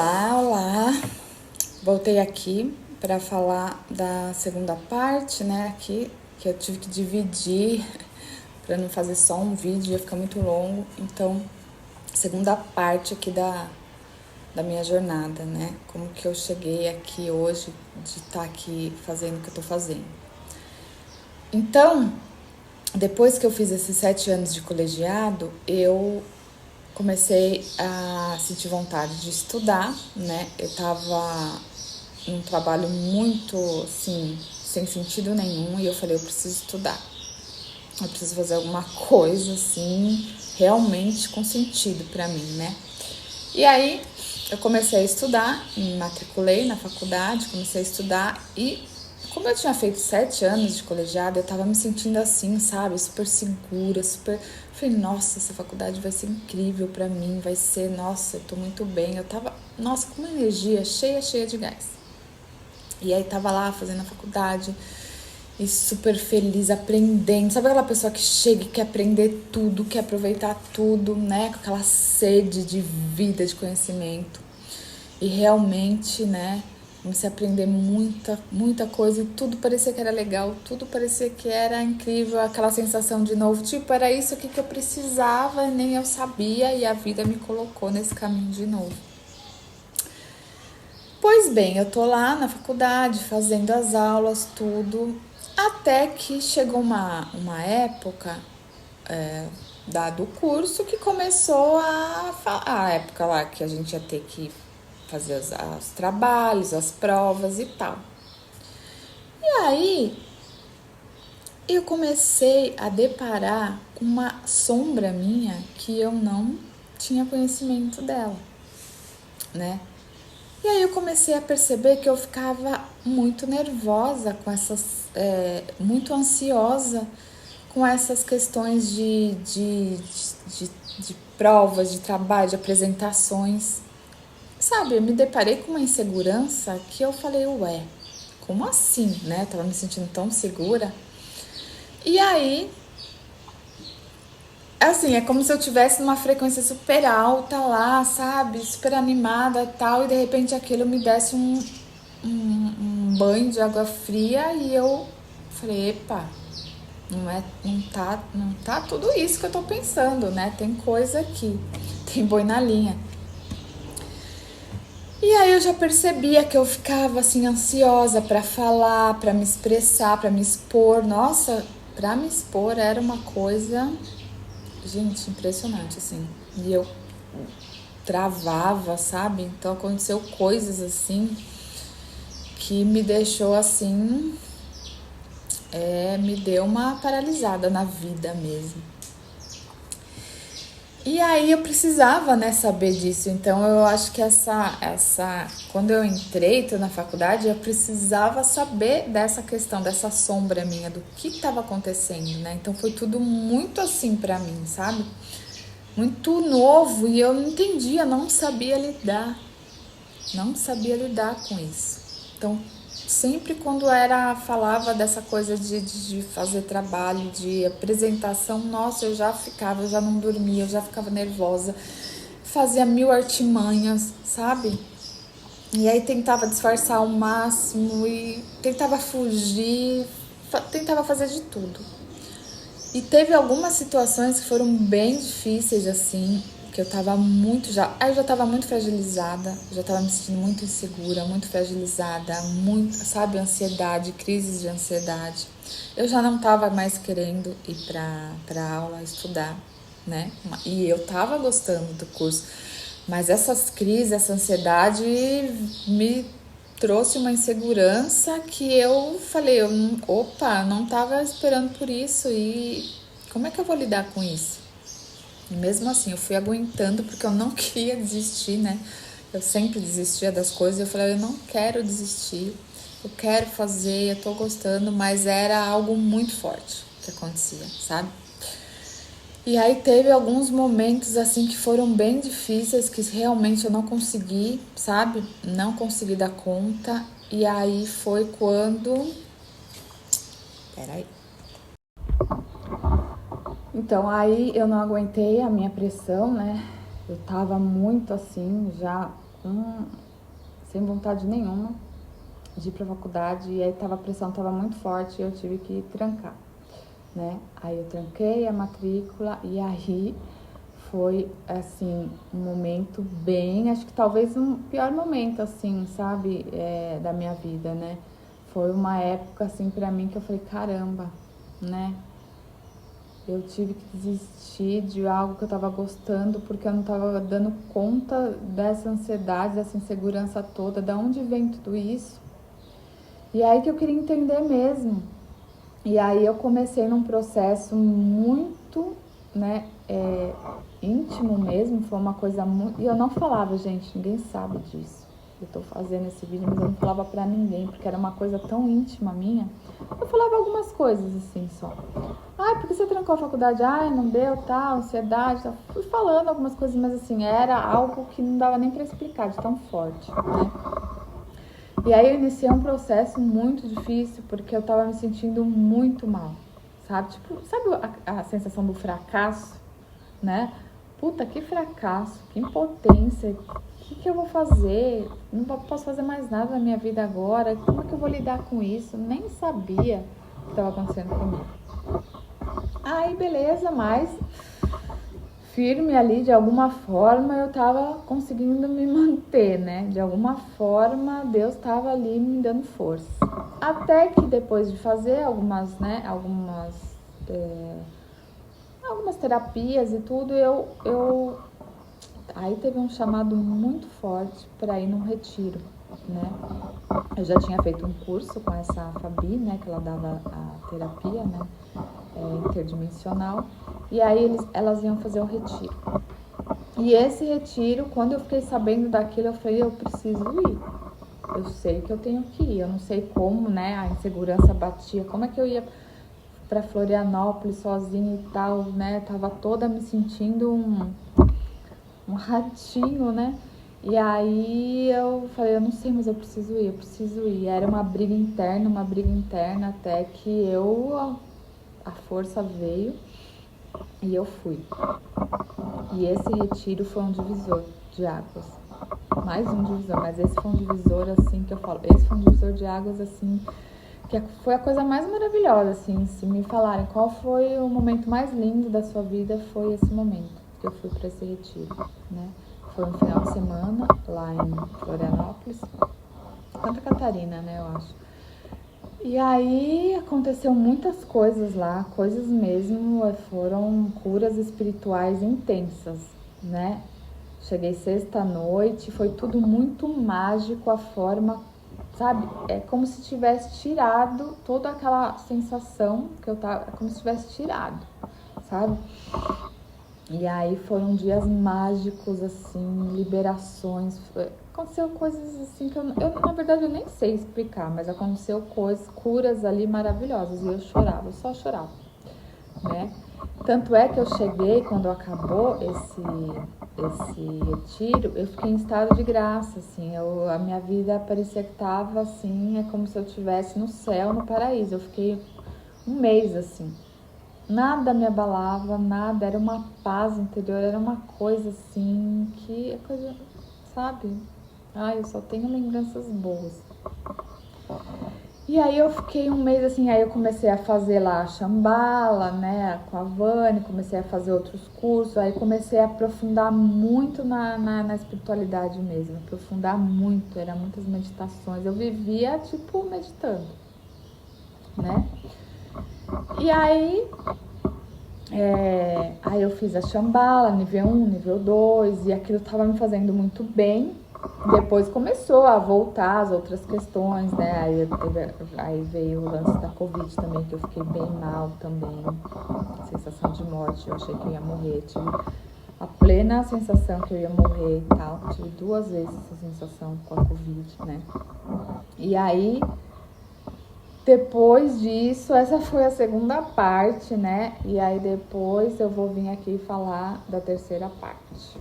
Olá. Voltei aqui para falar da segunda parte, né? Aqui que eu tive que dividir para não fazer só um vídeo, ia ficar muito longo. Então, segunda parte aqui da minha jornada, né? Como que eu cheguei aqui hoje de estar aqui fazendo o que eu tô fazendo. Então, depois que eu fiz esses 7 anos de colegiado, eu comecei a sentir vontade de estudar, né? Eu tava num trabalho muito, assim, sem sentido nenhum, e eu falei, eu preciso estudar. Eu preciso fazer alguma coisa, assim, realmente com sentido pra mim, né? E aí, eu comecei a estudar, me matriculei na faculdade, comecei a estudar e... Como eu tinha feito 7 anos de colegiado, eu tava me sentindo assim, sabe? Super segura, super... Falei, nossa, essa faculdade vai ser incrível pra mim, vai ser... Nossa, eu tô muito bem. Eu tava, nossa, com uma energia cheia de gás. E aí tava lá fazendo a faculdade e super feliz, aprendendo. Sabe aquela pessoa que chega e quer aprender tudo, quer aproveitar tudo, né? Com aquela sede de vida, de conhecimento. E realmente, né... Comecei a aprender muita coisa e tudo parecia que era legal, tudo parecia que era incrível, aquela sensação de novo, tipo, era isso aqui que eu precisava, nem eu sabia e a vida me colocou nesse caminho de novo. Pois bem, eu tô lá na faculdade fazendo as aulas, tudo, até que chegou uma época dado o curso que começou a época lá que a gente ia ter que fazer os trabalhos, as provas e tal. E aí eu comecei a deparar com uma sombra minha que eu não tinha conhecimento dela, né? E aí eu comecei a perceber que eu ficava muito nervosa com essas, muito ansiosa com essas questões de provas, de trabalho, de apresentações. Sabe, eu me deparei com uma insegurança que eu falei, ué, como assim, né? Eu tava me sentindo tão segura. E aí, assim, é como se eu tivesse numa frequência super alta lá, sabe? Super animada e tal, e de repente aquilo me desse um banho de água fria e eu falei, epa, não tá tudo isso que eu tô pensando, né? Tem coisa aqui, tem boi na linha. E aí eu já percebia que eu ficava assim ansiosa para falar, para me expressar, para me expor. Nossa, para me expor era uma coisa, gente, impressionante assim. E eu travava, sabe? Então aconteceu coisas assim que me deixou assim, me deu uma paralisada na vida mesmo. E aí eu precisava, né, saber disso. Então eu acho que quando eu entrei na faculdade, eu precisava saber dessa questão, dessa sombra minha, do que estava acontecendo, né? Então foi tudo muito assim pra mim, sabe? Muito novo e eu não entendia, não sabia lidar com isso. Então sempre quando falava dessa coisa de fazer trabalho, de apresentação, nossa, eu já não dormia, eu já ficava nervosa, fazia 1000 artimanhas, sabe? E aí tentava disfarçar ao máximo e tentava fugir, tentava fazer de tudo. E teve algumas situações que foram bem difíceis, assim, que eu tava muito Aí eu já tava muito fragilizada, já tava me sentindo muito insegura, muito fragilizada, muito, sabe, ansiedade, crises de ansiedade. Eu já não tava mais querendo ir pra aula, estudar, né? E eu tava gostando do curso, mas essas crises, essa ansiedade me trouxe uma insegurança que eu falei, opa, não tava esperando por isso e como é que eu vou lidar com isso? E mesmo assim, eu fui aguentando porque eu não queria desistir, né? Eu sempre desistia das coisas e eu falei, eu não quero desistir, eu quero fazer, eu tô gostando, mas era algo muito forte que acontecia, sabe? E aí teve alguns momentos assim que foram bem difíceis, que realmente eu não consegui, sabe? Não consegui dar conta. E aí foi quando... Peraí. Então aí eu não aguentei a minha pressão, né? Eu tava muito assim, já sem vontade nenhuma de ir pra faculdade, e aí a pressão tava muito forte e eu tive que trancar, né? Aí eu tranquei a matrícula e aí foi, assim, um momento bem, acho que talvez um pior momento, assim, sabe, da minha vida, né? Foi uma época, assim, pra mim que eu falei, caramba, né? Eu tive que desistir de algo que eu tava gostando porque eu não tava dando conta dessa ansiedade, dessa insegurança toda, da onde vem tudo isso. E aí que eu queria entender mesmo. E aí eu comecei num processo muito, né, íntimo mesmo, foi uma coisa muito... E eu não falava, gente, ninguém sabe disso. Eu tô fazendo esse vídeo, mas eu não falava pra ninguém, porque era uma coisa tão íntima minha. Eu falava algumas coisas, assim, só. Ai, por que você trancou a faculdade? Ai, não deu, tal, ansiedade, tal. Fui falando algumas coisas, mas assim, era algo que não dava nem pra explicar, de tão forte, né? E aí eu iniciei um processo muito difícil, porque eu tava me sentindo muito mal, sabe? Tipo, sabe a sensação do fracasso, né? Puta, que fracasso, que impotência, o que eu vou fazer? Não posso fazer mais nada na minha vida agora, como é que eu vou lidar com isso? Nem sabia o que estava acontecendo comigo. Aí, beleza, mas firme ali, de alguma forma eu tava conseguindo me manter, né? De alguma forma Deus tava ali me dando força. Até que depois de fazer algumas terapias e tudo, aí teve um chamado muito forte para ir num retiro, né? Eu já tinha feito um curso com essa Fabi, né? Que ela dava a terapia, né? Interdimensional. E aí elas iam fazer um retiro. E esse retiro, quando eu fiquei sabendo daquilo, eu falei, eu preciso ir. Eu sei que eu tenho que ir. Eu não sei como, né? A insegurança batia. Como é que eu ia pra Florianópolis sozinha e tal, né? Tava toda me sentindo um ratinho, né? E aí eu falei, eu não sei, mas eu preciso ir. Era uma briga interna, até que a força veio e eu fui. E esse retiro foi um divisor de águas. Mais um divisor, mas esse foi um divisor, assim, que eu falo, esse foi um divisor de águas, assim, que foi a coisa mais maravilhosa, assim, se me falarem qual foi o momento mais lindo da sua vida, foi esse momento que eu fui para esse retiro, né? Foi um final de semana lá em Florianópolis, Santa Catarina, né, eu acho. E aí aconteceu muitas coisas lá, coisas mesmo, foram curas espirituais intensas, né? Cheguei sexta-noite, foi tudo muito mágico, a forma, sabe? É como se tivesse tirado toda aquela sensação que eu tava, é como se tivesse tirado, sabe? E aí foram dias mágicos, assim, liberações. Aconteceu coisas assim que na verdade, eu nem sei explicar, mas aconteceu coisas, curas ali maravilhosas. E eu chorava, eu só chorava, né? Tanto é que eu cheguei, quando acabou esse retiro, eu fiquei em estado de graça, assim. A minha vida parecia que tava assim, é como se eu estivesse no céu, no paraíso. Eu fiquei um mês, assim. Nada me abalava, nada, era uma paz interior, era uma coisa assim, que é coisa, sabe? Ai, eu só tenho lembranças boas. E aí eu fiquei um mês assim, aí eu comecei a fazer lá a Shambhala, né, com a Vani, comecei a fazer outros cursos, aí comecei a aprofundar muito na espiritualidade mesmo, aprofundar muito, eram muitas meditações, eu vivia tipo meditando, né? E aí eu fiz a Shambhala, nível 1, nível 2, e aquilo tava me fazendo muito bem. Depois começou a voltar as outras questões, né? Aí veio o lance da Covid também, que eu fiquei bem mal também. Sensação de morte, eu achei que eu ia morrer. Tive a plena sensação que eu ia morrer e tal. Tive 2 vezes essa sensação com a Covid, né? E aí, depois disso, essa foi a segunda parte, né? E aí depois eu vou vir aqui falar da terceira parte.